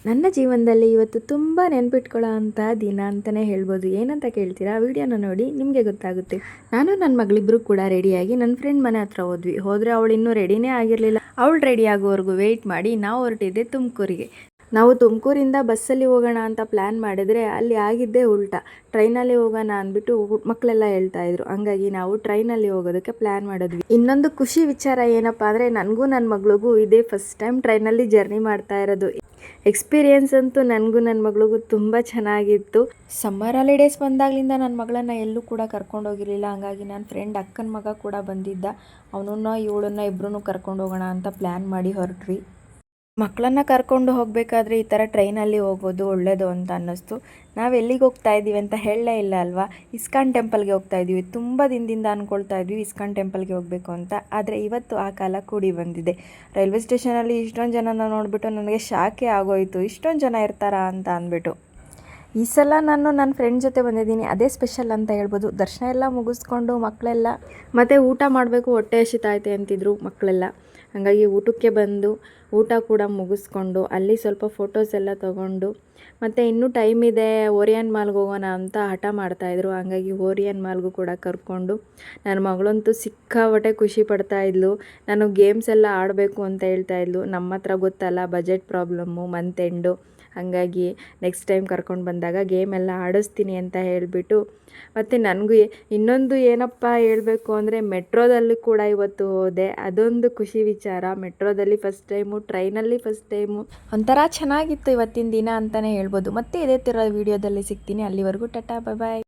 ನನ್ನ ಜೀವನದಲ್ಲಿ ಇವತ್ತು ತುಂಬ ನೆನ್ಪಿಟ್ಕೊಳ್ಳೋ ಅಂಥ ದಿನ ಅಂತಲೇ ಹೇಳ್ಬೋದು. ಏನಂತ ಕೇಳ್ತೀರಾ? ವಿಡಿಯೋನ ನೋಡಿ ನಿಮಗೆ ಗೊತ್ತಾಗುತ್ತೆ. ನಾನು ನನ್ನ ಮಗಳಿಬ್ಬರು ಕೂಡ ರೆಡಿಯಾಗಿ ನನ್ನ ಫ್ರೆಂಡ್ ಮನೆ ಹತ್ರ ಹೋದರೆ ಅವಳು ಇನ್ನೂ ರೆಡಿನೇ ಆಗಿರಲಿಲ್ಲ. ಅವಳು ರೆಡಿ ಆಗೋವರೆಗೂ ವೆಯ್ಟ್ ಮಾಡಿ ನಾವು ಹೊರಟಿದ್ದೆ ತುಮಕೂರಿಗೆ. ನಾವು ತುಮಕೂರಿಂದ ಬಸ್ಸಲ್ಲಿ ಹೋಗೋಣ ಅಂತ ಪ್ಲ್ಯಾನ್ ಮಾಡಿದರೆ ಅಲ್ಲಿ ಆಗಿದ್ದೇ ಉಲ್ಟಾ. ಟ್ರೈನಲ್ಲಿ ಹೋಗೋಣ ಅಂದ್ಬಿಟ್ಟು ಮಕ್ಕಳೆಲ್ಲ ಹೇಳ್ತಾಯಿದ್ರು. ಹಂಗಾಗಿ ನಾವು ಟ್ರೈನಲ್ಲಿ ಹೋಗೋದಕ್ಕೆ ಪ್ಲ್ಯಾನ್ ಮಾಡಿದ್ವಿ. ಇನ್ನೊಂದು ಖುಷಿ ವಿಚಾರ ಏನಪ್ಪ ಅಂದರೆ ನನಗೂ ನನ್ನ ಮಗಳಿಗೂ ಇದೇ ಫಸ್ಟ್ ಟೈಮ್ ಟ್ರೈನಲ್ಲಿ ಜರ್ನಿ ಮಾಡ್ತಾ ಇರೋದು. ಎಕ್ಸ್ಪೀರಿಯೆನ್ಸ್ ಅಂತೂ ನನಗೂ ನನ್ನ ಮಗಳಿಗೂ ತುಂಬ ಚೆನ್ನಾಗಿತ್ತು. ಸಮ್ಮರ್ ಹಾಲಿಡೇಸ್ ಬಂದಾಗಲಿಂದ ನನ್ನ ಮಗಳನ್ನು ಎಲ್ಲೂ ಕೂಡ ಕರ್ಕೊಂಡೋಗಿರಲಿಲ್ಲ. ಹಂಗಾಗಿ ನನ್ನ ಫ್ರೆಂಡ್ ಅಕ್ಕನ ಮಗ ಕೂಡ ಬಂದಿದ್ದ. ಅವನನ್ನು ಇವಳನ್ನು ಇಬ್ಬರೂ ಕರ್ಕೊಂಡು ಹೋಗೋಣ ಅಂತ ಪ್ಲ್ಯಾನ್ ಮಾಡಿ ಹೊರಟ್ವಿ. ಮಕ್ಕಳನ್ನ ಕರ್ಕೊಂಡು ಹೋಗಬೇಕಾದ್ರೆ ಈ ಥರ ಟ್ರೈನಲ್ಲಿ ಹೋಗೋದು ಒಳ್ಳೆಯದು ಅಂತ ಅನ್ನಿಸ್ತು. ನಾವು ಎಲ್ಲಿಗೆ ಹೋಗ್ತಾ ಇದ್ದೀವಿ ಅಂತ ಹೇಳಲೇ ಇಲ್ಲ ಅಲ್ವಾ? ಇಸ್ಕಾನ್ ಟೆಂಪಲ್ಗೆ ಹೋಗ್ತಾ ಇದ್ದೀವಿ. ತುಂಬ ದಿನದಿಂದ ಅಂದ್ಕೊಳ್ತಾ ಇದ್ವಿ ಇಸ್ಕಾನ್ ಟೆಂಪಲ್ಗೆ ಹೋಗಬೇಕು ಅಂತ. ಆದರೆ ಇವತ್ತು ಆ ಕಾಲ ಕೂಡಿ ಬಂದಿದೆ. ರೈಲ್ವೆ ಸ್ಟೇಷನಲ್ಲಿ ಇಷ್ಟೊಂದು ಜನನ ನೋಡಿಬಿಟ್ಟು ನನಗೆ ಶಾಕೇ ಆಗೋಯಿತು. ಇಷ್ಟೊಂದು ಜನ ಇರ್ತಾರಾ ಅಂತ ಅಂದ್ಬಿಟ್ಟು. ಈ ಸಲ ನಾನು ನನ್ನ ಫ್ರೆಂಡ್ ಜೊತೆ ಬಂದಿದ್ದೀನಿ, ಅದೇ ಸ್ಪೆಷಲ್ ಅಂತ ಹೇಳ್ಬೋದು. ದರ್ಶನ ಎಲ್ಲ ಮುಗಿಸ್ಕೊಂಡು ಮಕ್ಕಳೆಲ್ಲ ಮತ್ತು ಊಟ ಮಾಡಬೇಕು, ಹೊಟ್ಟೆ ಹಸಿತೈತೆ ಅಂತಿದ್ರು ಮಕ್ಕಳೆಲ್ಲ. ಹಾಗಾಗಿ ಊಟಕ್ಕೆ ಬಂದು ಊಟ ಕೂಡ ಮುಗಿಸ್ಕೊಂಡು ಅಲ್ಲಿ ಸ್ವಲ್ಪ ಫೋಟೋಸ್ ಎಲ್ಲ ತೊಗೊಂಡು ಮತ್ತು ಇನ್ನೂ ಟೈಮ್ ಇದೆ ಓರಿಯನ್ ಮಾಲ್ಗೆ ಹೋಗೋಣ ಅಂತ ಹಠ ಮಾಡ್ತಾಯಿದ್ರು. ಹಂಗಾಗಿ ಓರಿಯನ್ ಮಾಲ್ಗೂ ಕೂಡ ಕರ್ಕೊಂಡು ನನ್ನ ಮಗಳಂತೂ ಸಿಕ್ಕಾಪಟ್ಟೆ ಖುಷಿ ಪಡ್ತಾಯಿದ್ಲು. ನಾನು ಗೇಮ್ಸ್ ಎಲ್ಲ ಆಡಬೇಕು ಅಂತ ಹೇಳ್ತಾಯಿದ್ಲು. ನಮ್ಮ ಹತ್ರ ಗೊತ್ತಲ್ಲ ಬಜೆಟ್ ಪ್ರಾಬ್ಲಮ್ಮು, ಮಂತ್ ಎಂಡು. ಹಾಗಾಗಿ ನೆಕ್ಸ್ಟ್ ಟೈಮ್ ಕರ್ಕೊಂಡು ಬಂದಾಗ ಗೇಮೆಲ್ಲ ಆಡಿಸ್ತೀನಿ ಅಂತ ಹೇಳಿಬಿಟ್ಟು. ಮತ್ತು ನನಗೂ ಇನ್ನೊಂದು ಏನಪ್ಪ ಹೇಳಬೇಕು ಅಂದರೆ ಮೆಟ್ರೋದಲ್ಲಿ ಕೂಡ ಇವತ್ತು ಹೋದೆ. ಅದೊಂದು ಖುಷಿ ವಿಚಾರ. ಮೆಟ್ರೋದಲ್ಲಿ ಫಸ್ಟ್ ಟೈಮು, ಟ್ರೈನಲ್ಲಿ ಫಸ್ಟ್ ಟೈಮು. ಒಂಥರ ಚೆನ್ನಾಗಿತ್ತು ಇವತ್ತಿನ ದಿನ ಅಂತಲೇ ಹೇಳ್ಬೋದು. ಮತ್ತೆ ಇದೇ ಥರ ವೀಡಿಯೋದಲ್ಲಿ ಸಿಗ್ತೀನಿ. ಅಲ್ಲಿವರೆಗೂ ಟಾಟಾ, ಬಾಯ್ ಬಾಯ್.